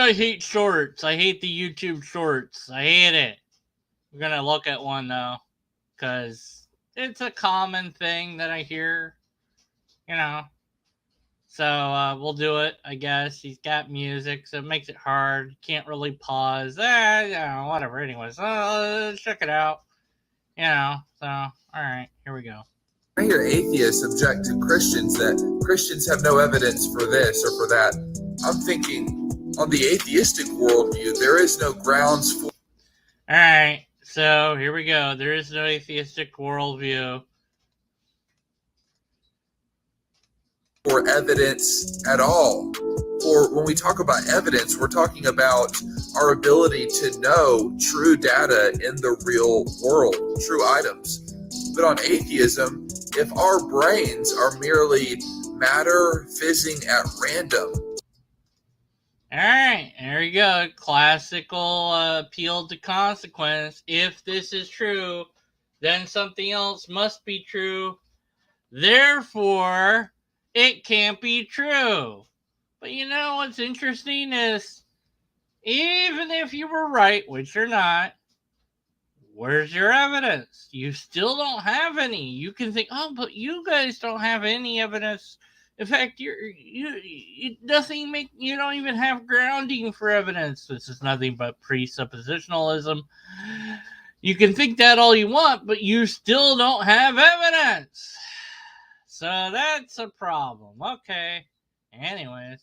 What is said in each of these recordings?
I hate shorts. I hate the YouTube shorts. I hate it. We're gonna look at one though, because it's a common thing that I hear. You know. So we'll do it, I guess. He's got music, so it makes it hard. Can't really pause. Whatever. Anyways, let's check it out. So, all right, here we go. I hear atheists object to Christians that Christians have no evidence for this or for that. I'm thinking, on the atheistic worldview, there is no grounds for... All right, so here we go. There is no atheistic worldview. For evidence at all. Or when we talk about evidence, we're talking about our ability to know true data in the real world, true items. But on atheism, if our brains are merely matter fizzing at random. All right, there you go. Classical appeal to consequence. If this is true, then something else must be true. Therefore, it can't be true. But you know what's interesting is, even if you were right, which you're not, where's your evidence? You still don't have any. You can think, oh, but you guys don't have any evidence. In fact, you don't even have grounding for evidence. This is nothing but presuppositionalism. You can think that all you want, but you still don't have evidence. So that's a problem. Okay. Anyways.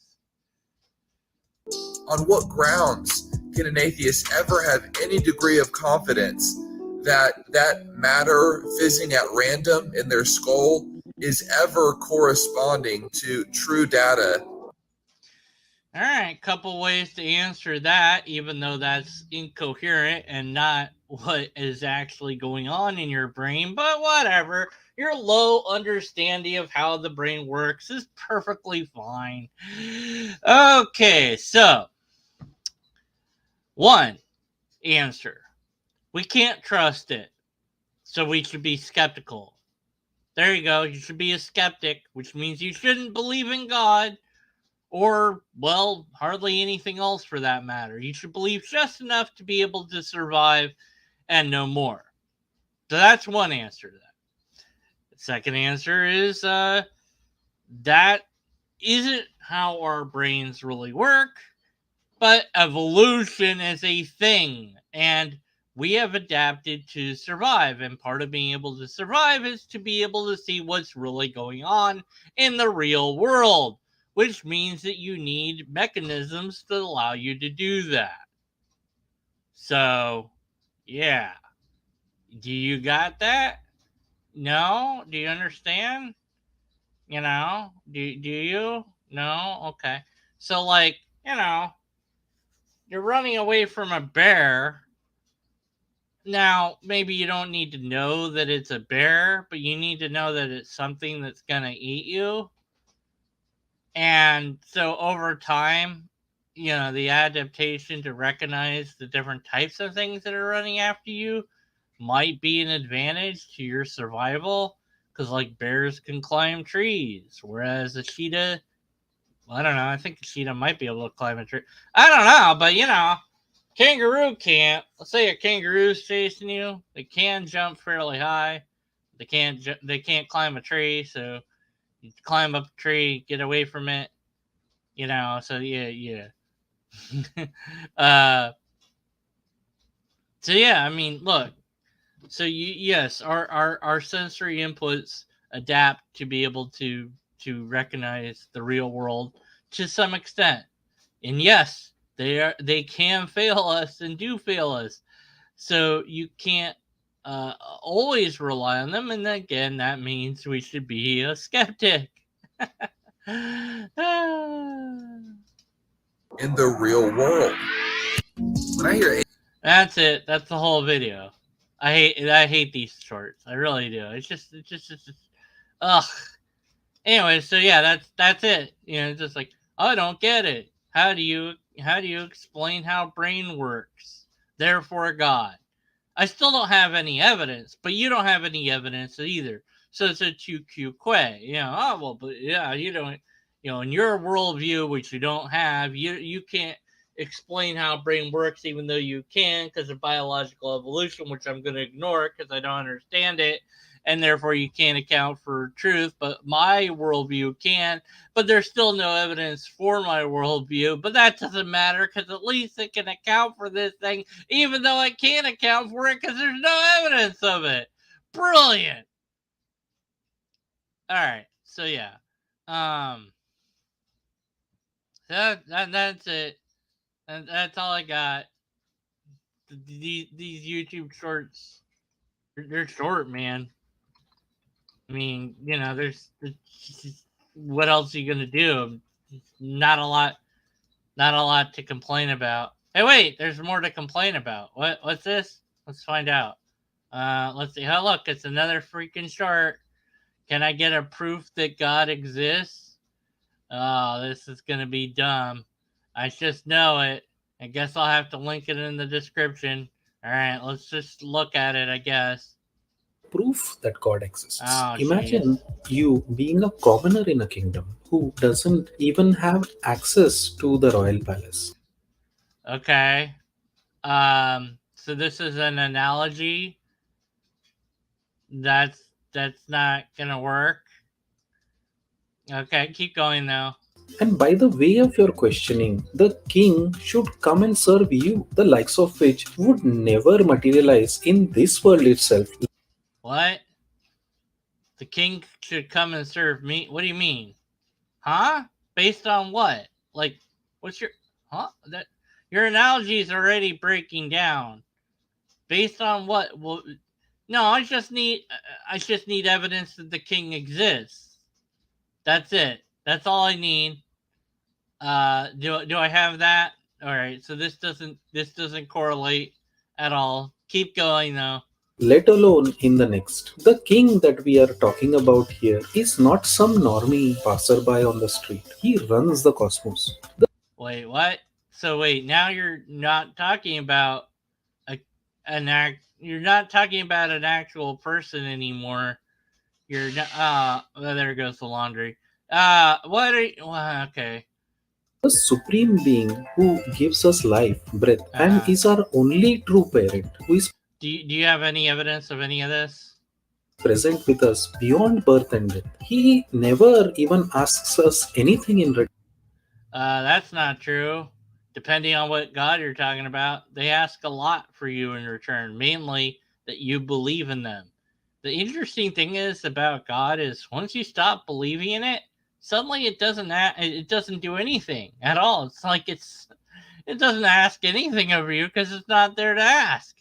On what grounds can an atheist ever have any degree of confidence that matter fizzing at random in their skull is ever corresponding to true data? All right, couple ways to answer that, even though that's incoherent and not what is actually going on in your brain, but whatever. Your low understanding of how the brain works is perfectly fine. Okay, so one answer. We can't trust it, so we should be skeptical. There you go. You should be a skeptic, which means you shouldn't believe in God or, well, hardly anything else for that matter. You should believe just enough to be able to survive and no more. So that's one answer to that. The second answer is that isn't how our brains really work, but evolution is a thing, and we have adapted to survive, and part of being able to survive is to be able to see what's really going on in the real world, which means that you need mechanisms that allow you to do that. So, yeah. Do you got that? No? Do you understand? Do you? No? Okay. So, like, you're running away from a bear. Now, maybe you don't need to know that it's a bear, but you need to know that it's something that's going to eat you. And so over time, the adaptation to recognize the different types of things that are running after you might be an advantage to your survival. Because, like, bears can climb trees, whereas a cheetah, I don't know, I think a cheetah might be able to climb a tree. I don't know, but, kangaroo can't. Let's say a kangaroo's chasing you. They can jump fairly high. They can't climb a tree, so you climb up a tree, get away from it. So yeah. So yeah, I mean, look. So yes, our sensory inputs adapt to be able to recognize the real world to some extent. And yes, they can fail us and do fail us. So you can't always rely on them, and again, that means we should be a skeptic. In the real world. When I hear That's it. That's the whole video. I hate these shorts. I really do. It's just ugh. Anyway, so yeah, that's it. It's just like, I don't get it. How do you explain how brain works? Therefore, God. I still don't have any evidence, but you don't have any evidence either. So it's a tu que. But yeah, you don't. In your worldview, which you don't have, you can't. explain how brain works, even though you can, because of biological evolution, which I'm going to ignore because I don't understand it, and therefore you can't account for truth. But my worldview can. But there's still no evidence for my worldview. But that doesn't matter because at least it can account for this thing, even though I can't account for it because there's no evidence of it. Brilliant. All right. So yeah. That's it. And that's all I got. These YouTube shorts, they're short, man. I mean, there's what else are you gonna do? Not a lot, not a lot to complain about. Hey, wait, there's more to complain about. What's this? Let's find out. Let's see. Oh, look, it's another freaking short. Can I get a proof that God exists? Oh, this is gonna be dumb. I just know it. I guess I'll have to link it in the description. All right, let's just look at it, I guess. Proof that God exists. Oh, Imagine geez. you being a commoner in a kingdom who doesn't even have access to the royal palace. Okay. So this is an analogy. That's not gonna work. Okay, keep going though. And by the way of your questioning, the king should come and serve you, the likes of which would never materialize in this world itself. What? The king should come and serve me? What do you mean? Huh? Based on what? Like, what's your huh? That your analogy is already breaking down. Based on what? Well, no, I just need evidence that the king exists. That's it. That's all I need. Do I have that? All right. So this doesn't correlate at all. Keep going though. Let alone in the next. The king that we are talking about here is not some normie passerby on the street. He runs the cosmos. Wait, what? So wait, now you're not talking about a an act. You're not talking about an actual person anymore. You're not. Well, there goes the laundry. What are you? Well, okay. The supreme being who gives us life, breath, and Uh, is our only true parent, who is do you have any evidence of any of this? present with us beyond birth and death. He never even asks us anything in return. That's not true. Depending on what God you're talking about, they ask a lot for you in return, mainly that you believe in them. The interesting thing is about God is once you stop believing in it, suddenly it doesn't do anything at all. It's like it doesn't ask anything of you because it's not there to ask.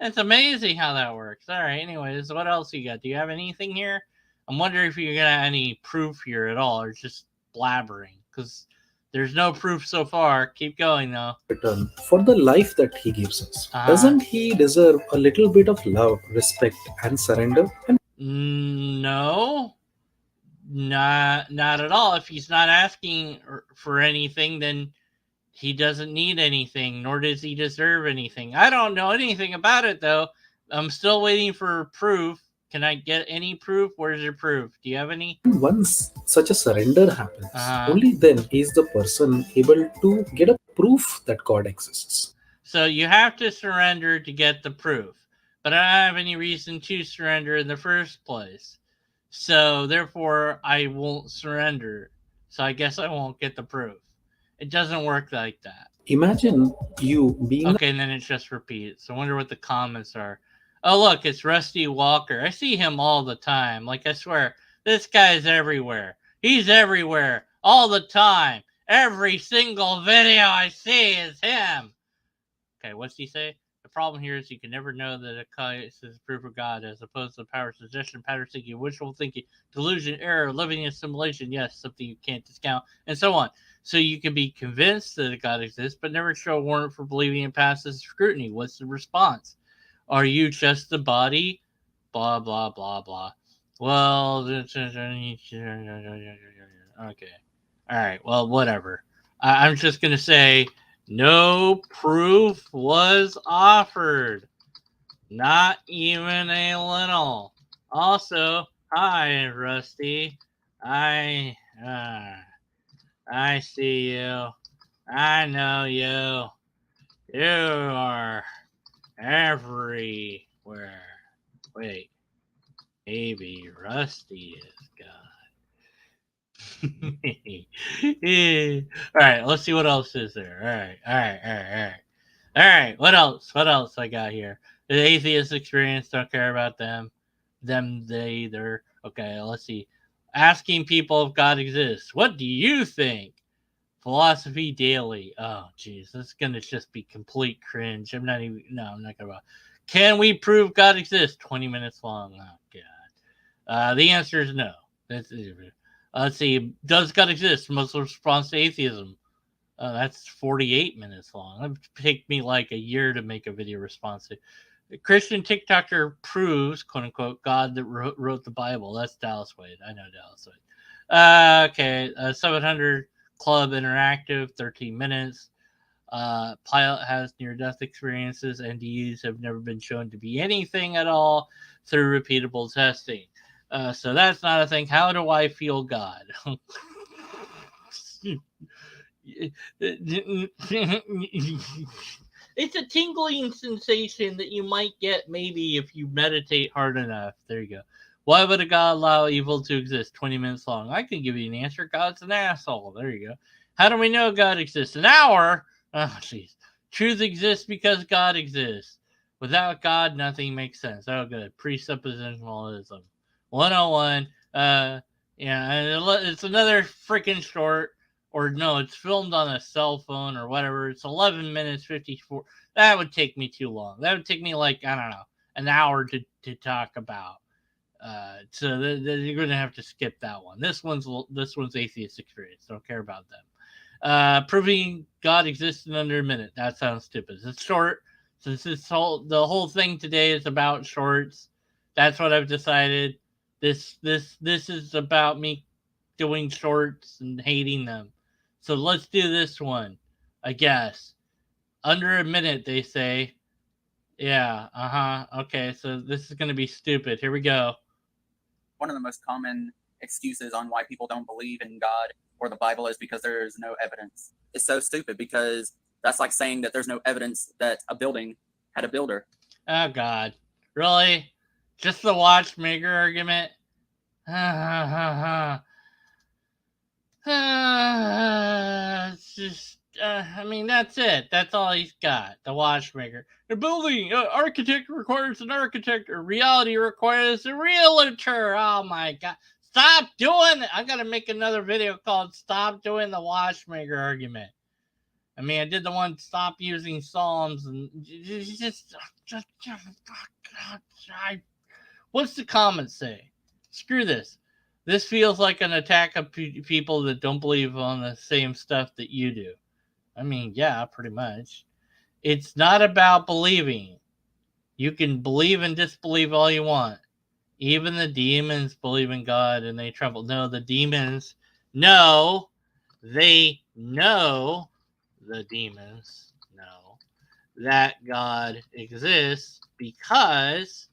It's amazing how that works. All right. Anyways, what else you got? Do you have anything here? I'm wondering if you got any proof here at all, or just blabbering, because there's no proof so far. Keep going though. Return for the life that he gives us. Uh, Doesn't he deserve a little bit of love, respect, and surrender? And no, not at all. If he's not asking for anything, then he doesn't need anything, nor does he deserve anything. I don't know anything about it though. I'm still waiting for proof. Can I get any proof? Where's your proof? Do you have any? once such a surrender happens, Uh, only then is the person able to get a proof that God exists. so you have to surrender to get the proof, but I don't have any reason to surrender in the first place. So therefore, I won't surrender. So I guess I won't get the proof. It doesn't work like that. Imagine you being Okay, and then it just repeats. I wonder what the comments are. Oh, look, it's Rusty Walker. I see him all the time. Like, I swear, this guy's everywhere. He's everywhere, all the time. Every single video I see is him. Okay, what's he say? The problem here is you can never know that a case is proof of God as opposed to power suggestion, pattern thinking, wishful thinking, delusion, error, living in simulation, yes, something you can't discount, and so on. So you can be convinced that God exists, but never show a warrant for believing and passes scrutiny. What's the response? Are you just the body? Blah, blah, blah, blah. Well, okay. All right, well, whatever. I'm just going to say no proof was offered. Not even a little. Also, hi, Rusty. I see you. I know you. You are everywhere. Wait, maybe Rusty is God. All right, let's see what else is there. All right. All right, what else? What else I got here? The atheist experience, don't care about them. They, they're. Okay, let's see. Asking people if God exists. What do you think? Philosophy Daily. Oh, jeez, this is gonna just be complete cringe. I'm not gonna. Can we prove God exists? 20 minutes long. Oh, God. The answer is no. Let's see. Does God exist? Muslim response to atheism. That's 48 minutes long. It would take me like a year to make a video response to. The Christian TikToker proves, quote unquote, God that wrote the Bible. That's Dallas Wade. I know Dallas Wade. Okay. 700 Club Interactive, 13 minutes. Pilot has near-death experiences. NDEs have never been shown to be anything at all through repeatable testing. So that's not a thing. How do I feel God? It's a tingling sensation that you might get maybe if you meditate hard enough. There you go. Why would a God allow evil to exist? 20 minutes long. I can give you an answer. God's an asshole. There you go. How do we know God exists? An hour? Oh, jeez. Truth exists because God exists. Without God, nothing makes sense. Oh, good. Presuppositionalism. 101. Yeah, it's another freaking short. Or no, it's filmed on a cell phone or whatever. It's 11 minutes 54. That would take me too long. That would take me like, I don't know, an hour to talk about. So you're going to have to skip that one. This one's atheist experience. Don't care about them. Proving God exists in under a minute. That sounds stupid. It's short. Since the whole thing today is about shorts, that's what I've decided. This is about me doing shorts and hating them. So let's do this one, I guess. Under a minute, they say. Yeah, okay, so this is going to be stupid. Here we go. One of the most common excuses on why people don't believe in God or the Bible is because there's no evidence. It's so stupid because that's like saying that there's no evidence that a building had a builder. Oh, God. Really? Just the watchmaker argument? It's just, I mean, that's it. That's all he's got. The watchmaker. The building, architect requires an architect, or reality requires a realtor. Oh my God. Stop doing it. I got to make another video called Stop Doing the Watchmaker Argument. I mean, I did the one Stop Using Psalms, and just what's the comment say? Screw this. This feels like an attack of people that don't believe on the same stuff that you do. I mean, yeah, pretty much. It's not about believing. You can believe and disbelieve all you want. Even the demons believe in God and they tremble. No, the demons know. They know. The demons know that God exists because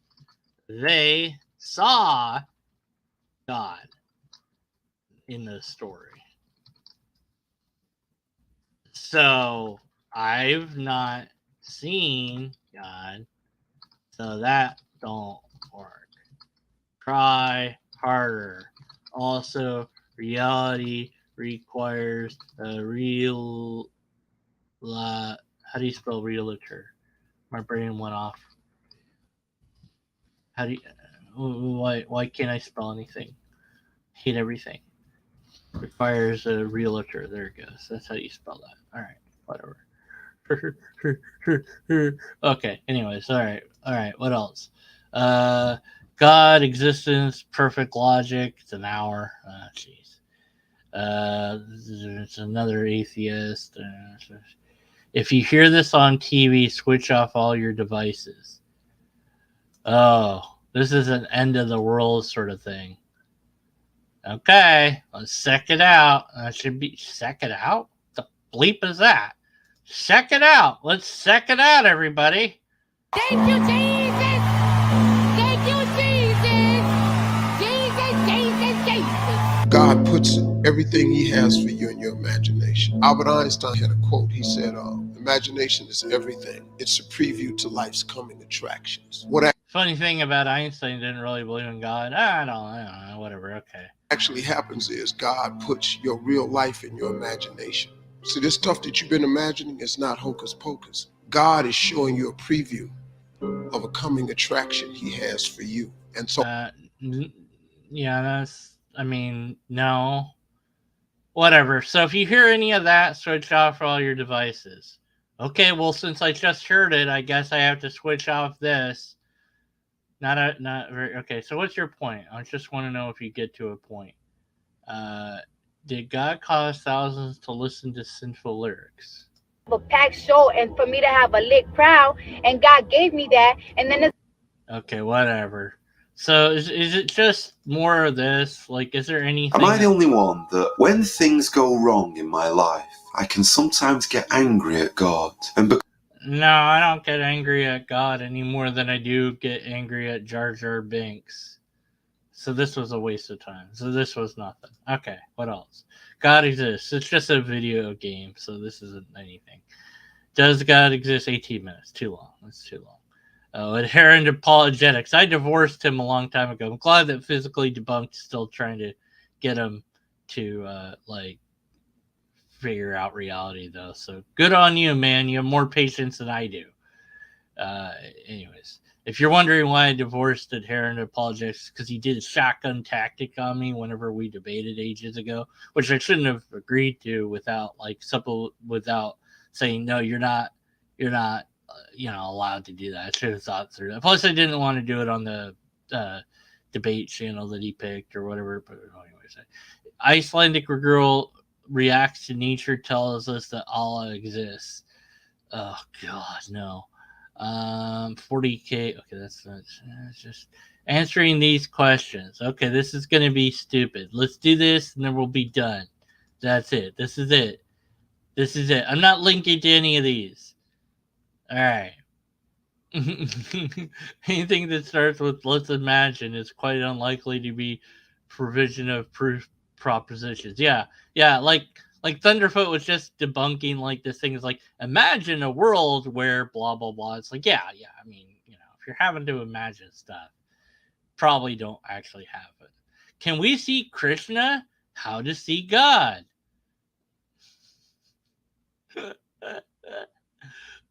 they saw God in the story. So I've not seen God, so that don't work. Try harder. Also, reality requires a real. How do you spell realtor? My brain went off. How do you? Why can't I spell anything? Hate everything. Requires a realtor. There it goes. That's how you spell that. All right, whatever. Okay. Anyways, all right. What else? God, existence, perfect logic. It's an hour. Jeez. It's another atheist. If you hear this on TV, switch off all your devices. Oh, this is an end of the world sort of thing. Okay, let's check it out. Should be check it out. What the bleep is that? Check it out. Let's check it out, everybody. Thank you, Jesus. Thank you, Jesus. Jesus. God puts everything he has for you in your imagination. Albert Einstein had a quote. He said, imagination is everything. It's a preview to life's coming attractions. What Funny thing about Einstein, didn't really believe in God. I don't know, whatever, okay. actually happens is God puts your real life in your imagination. So this stuff that you've been imagining is not hocus pocus. God is showing you a preview of a coming attraction he has for you. And so yeah, that's, I mean, no. Whatever. So if you hear any of that, switch off all your devices. Okay, well, since I just heard it, I guess I have to switch off this. Not very, okay, so what's your point? I just want to know if you get to a point. Did God cause thousands to listen to sinful lyrics? A packed show and for me to have a lit crowd, and God gave me that, and then it's Okay, whatever. So is it just more of this? Like, is there anything? Am I the only one that when things go wrong in my life, I can sometimes get angry at God? And No, I don't get angry at God any more than I do get angry at Jar Jar Binks. So this was a waste of time. So this was nothing. Okay, what else? God exists. It's just a video game, so this isn't anything. Does God exist? 18 minutes. Too long. That's too long. Adherent apologetics. I divorced him a long time ago. I'm glad that Physically Debunked is still trying to get him to, figure out reality, though. So good on you, man. You have more patience than I do. Anyways, if you're wondering why I divorced Adherent Apologetics, because he did a shotgun tactic on me whenever we debated ages ago, which I shouldn't have agreed to without without saying no. You're not allowed to do that. I should have thought through that. Plus, I didn't want to do it on the debate channel that he picked or whatever. But anyways, Icelandic girl reacts to nature, tells us that Allah exists. Oh God, no. 40K. Okay, that's just answering these questions. Okay, this is gonna be stupid. Let's do this, and then we'll be done. That's it. This is it. I'm not linking to any of these. All right. Anything that starts with "let's imagine" is quite unlikely to be provision of proof propositions. Yeah, like Thunderfoot was just debunking like this thing is like, imagine a world where blah blah blah. It's like, yeah. I mean, if you're having to imagine stuff, probably don't actually have it. Can we see Krishna? How to see God?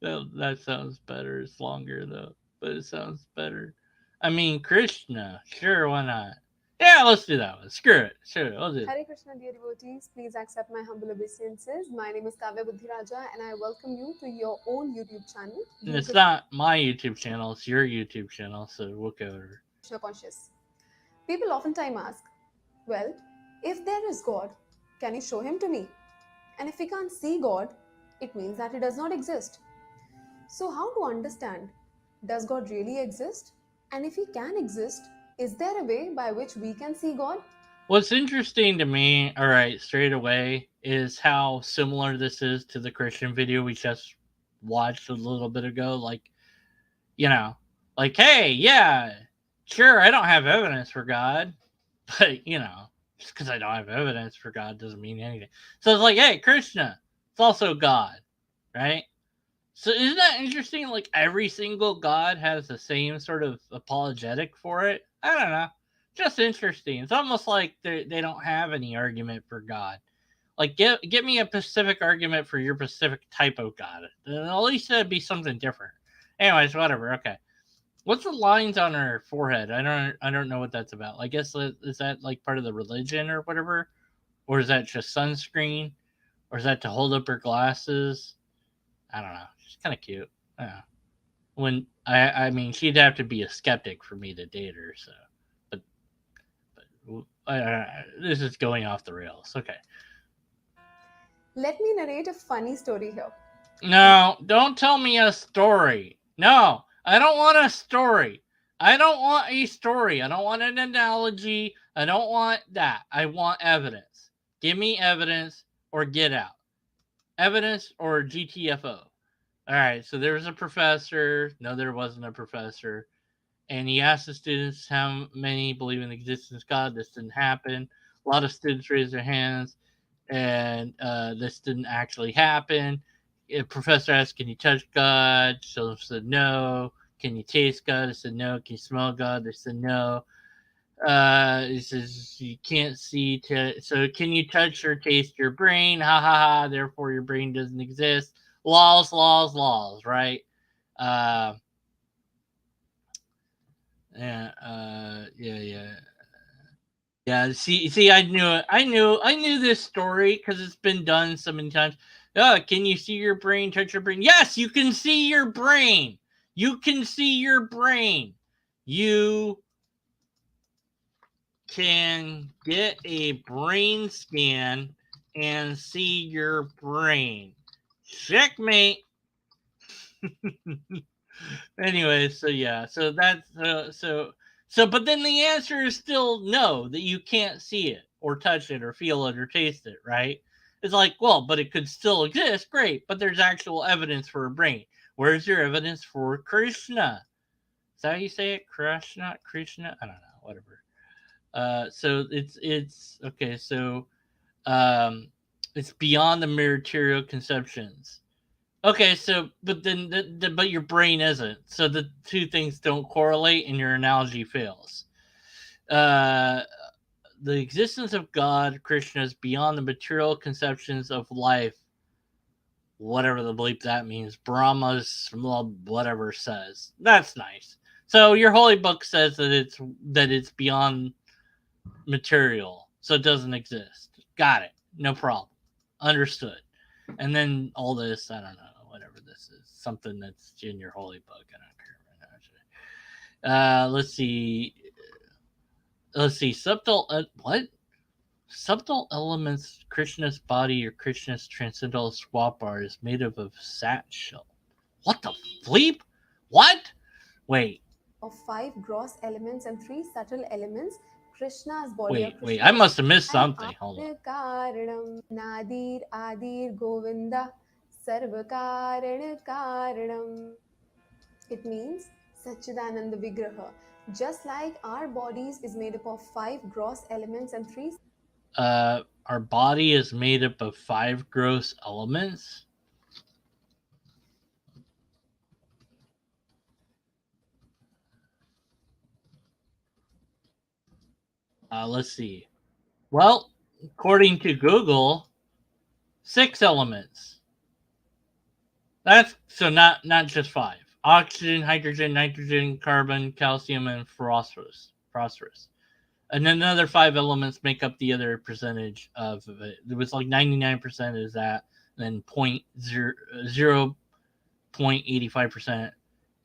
That sounds better. It's longer though, but it sounds better. I mean, Krishna, sure, why not? Yeah, let's do that one. Screw it. Sure, we'll do it. Hare Krishna, dear devotees. Please accept my humble obeisances. My name is Kavya Buddhiraja, and I welcome you to your own YouTube channel. And it's not my YouTube channel; it's your YouTube channel. So we'll go over. Krishna conscious. People oftentimes ask, well, if there is God, can He show Him to me? And if we can't see God, it means that He does not exist. So how to understand? Does God really exist? And if He can exist, is there a way by which we can see God? What's interesting to me, all right, straight away, is how similar this is to the Christian video we just watched a little bit ago. Like, hey, yeah, sure, I don't have evidence for God, but, just because I don't have evidence for God doesn't mean anything. So it's like, hey, Krishna, it's also God, right? So isn't that interesting? Like, every single God has the same sort of apologetic for it. I don't know. Just interesting. It's almost like they don't have any argument for God. Like, get me a specific argument for your specific type of God. At least that'd be something different. Anyways, whatever. Okay. What's the lines on her forehead? I don't know what that's about. I guess, is that like part of the religion or whatever? Or is that just sunscreen? Or is that to hold up her glasses? I don't know. She's kind of cute. Yeah. When I mean, she'd have to be a skeptic for me to date her. So, but this is going off the rails. Okay. Let me narrate a funny story here. No, don't tell me a story. No, I don't want a story. I don't want a story. I don't want an analogy. I don't want that. I want evidence. Give me evidence or get out. Evidence or GTFO. All right, so there was a professor. No, there wasn't a professor. And he asked the students how many believe in the existence of God. This didn't happen. a lot of students raised their hands, and this didn't actually happen. A professor asked, "Can you touch God?" Children said no. Can you taste God? They said no. Can you smell God? They said no. He says you can't see. So can you touch or taste your brain? Ha ha ha. Therefore, your brain doesn't exist. Laws, laws, laws. Right? Uh, yeah. Yeah, see, I knew it. I knew this story because it's been done so many times. Can you see your brain? Touch your brain? Yes, you can see your brain. You can see your brain. You can get a brain scan and see your brain. Checkmate. Anyway, so yeah, so that's but then the answer is still no, that you can't see it or touch it or feel it or taste it, right? It's like, well, but it could still exist, great, but there's actual evidence for a brain. Where's your evidence for Krishna? Is that how you say it? Krishna? I don't know, whatever. So it's okay, so it's beyond the material conceptions. Okay, so but then but your brain isn't. So the two things don't correlate, and your analogy fails. The existence of God, Krishna, is beyond the material conceptions of life. Whatever the bleep that means, Brahma's whatever says. That's nice. So your holy book says that it's beyond material, so it doesn't exist. Got it. No problem. Understood. And then all this, I don't know, whatever this is, something that's in your holy book. I don't care. Let's see. Subtle. What? Subtle elements. Krishna's body or Krishna's transcendental swap bar is made up of sat shell. What the bleep? What? Wait. Of 5 gross elements and 3 subtle elements, Krishna's body. Wait. I must have missed something. Hold on. Karanam Nadir Adir Govinda Sarvakaran Karanam. It means Sachidananda Vigraha. Just like our bodies is made up of 5 gross elements and 3. Our body is made up of 5 gross elements. Let's see. Well, according to Google, 6 elements. That's so not just 5. Oxygen, hydrogen, nitrogen, carbon, calcium, and phosphorus. And then another 5 elements make up the other percentage of it. It was like 99% is that, and then 0.85%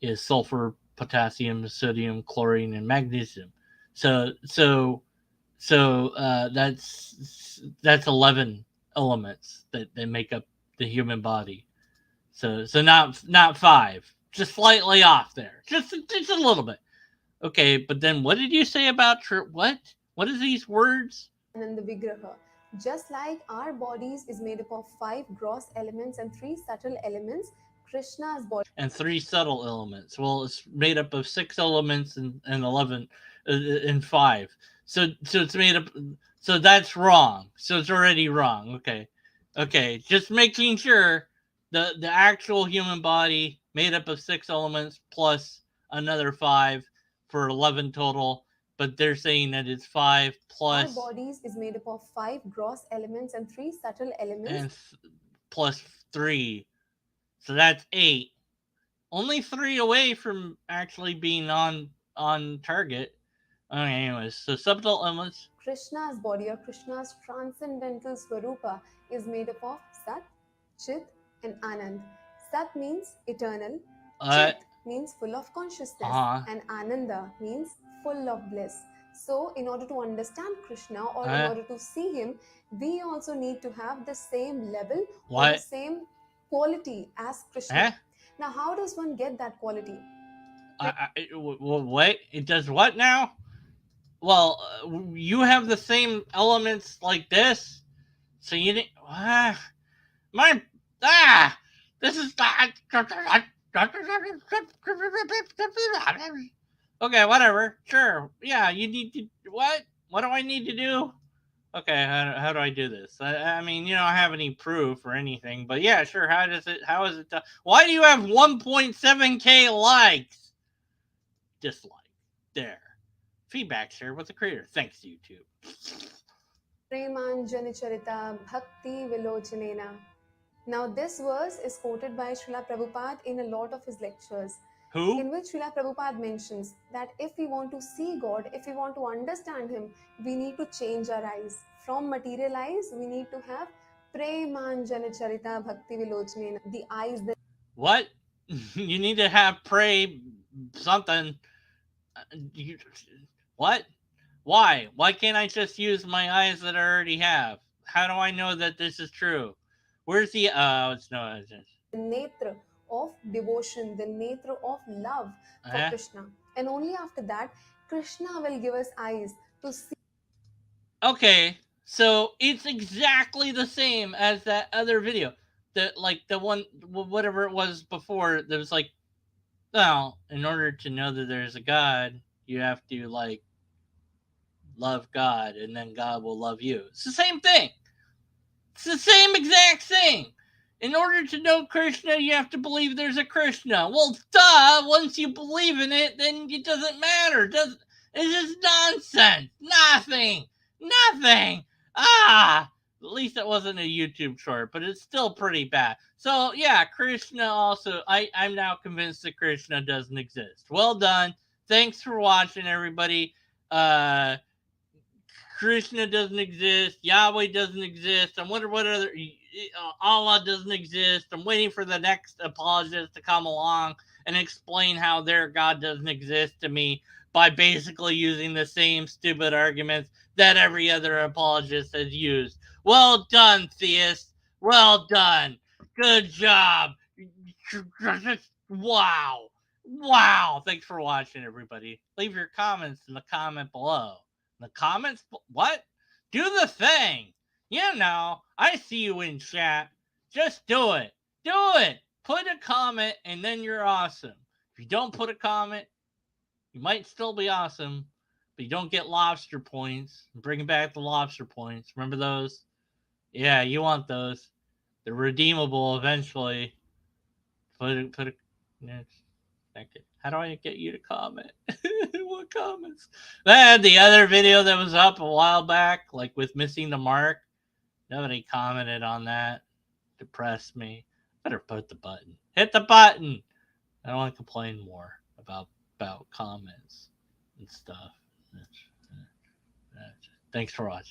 is sulfur, potassium, sodium, chlorine, and magnesium. So that's 11 elements that make up the human body. So not 5, just slightly off there, just a little bit. Okay, but then what did you say about what? What is these words? And the Vigraha. Just like our bodies is made up of 5 gross elements and 3 subtle elements, Krishna's body. And 3 subtle elements. Well, it's made up of 6 elements and 11 and 5. So it's made up. So that's wrong. So it's already wrong. Okay. Just making sure the actual human body made up of 6 elements plus another 5 for 11 total. But they're saying that it's 5 plus. Our bodies is made up of 5 gross elements and 3 subtle elements. And plus 3. So that's 8. Only 3 away from actually being on target. Okay, anyways, so subtle elements. Krishna's body or Krishna's transcendental Swarupa is made up of Sat, Chit, and Anand. Sat means eternal. Chit means full of consciousness. And Ananda means full of bliss. So, in order to understand Krishna or in order to see him, we also need to have the same level or the same quality as Krishna. Now, how does one get that quality? Wait, it does what now? Well, you have the same elements like this, so you didn't. This is not. Okay, whatever. Sure. Yeah, you need to. What? What do I need to do? Okay, how do I do this? I mean, you don't have any proof or anything, but yeah, sure. How is it done? Why do you have 1.7K likes? Dislike. There. Feedback shared with the creator. Thanks, YouTube. Premanjanacharita Bhakti Vilochanena. Now, this verse is quoted by Srila Prabhupada in a lot of his lectures, Who? in which Srila Prabhupada mentions that if we want to see God, if we want to understand Him, we need to change our eyes. From material eyes, we need to have Premanjanacharita Bhakti Vilochanena, the eyes that. What? You need to have pray something. What? Why? Why can't I just use my eyes that I already have? How do I know that this is true? Where's the it's no it's just, The netra of devotion, the netra of love for Krishna. And only after that, Krishna will give us eyes to see. Okay, so it's exactly the same as that other video. The one, whatever it was before, that was like, well, in order to know that there's a God, you have to, like, love God, and then God will love you. It's the same thing. It's the same exact thing. In order to know Krishna, you have to believe there's a Krishna. Well, duh, once you believe in it, then it doesn't matter. It's just nonsense. Nothing. At least it wasn't a YouTube short, but it's still pretty bad. So, yeah, Krishna also, I'm now convinced that Krishna doesn't exist. Well done. Thanks for watching, everybody. Krishna doesn't exist. Yahweh doesn't exist. I wonder what other Allah doesn't exist. I'm waiting for the next apologist to come along and explain how their God doesn't exist to me by basically using the same stupid arguments that every other apologist has used. Well done, theist. Well done. Good job. Wow. Thanks for watching, everybody. Leave your comments in the comment below. The comments? What? Do the thing. You know, I see you in chat. Just do it. Put a comment and then you're awesome. If you don't put a comment, you might still be awesome, but you don't get lobster points. I'm bringing back the lobster points. Remember those? Yeah, you want those. They're redeemable eventually. Put a how do I get you to comment? What comments? The other video that was up a while back, like with missing the mark, nobody commented on that. Depressed me. Better put the button. Hit the button. I don't want to complain more about comments and stuff. Thanks for watching.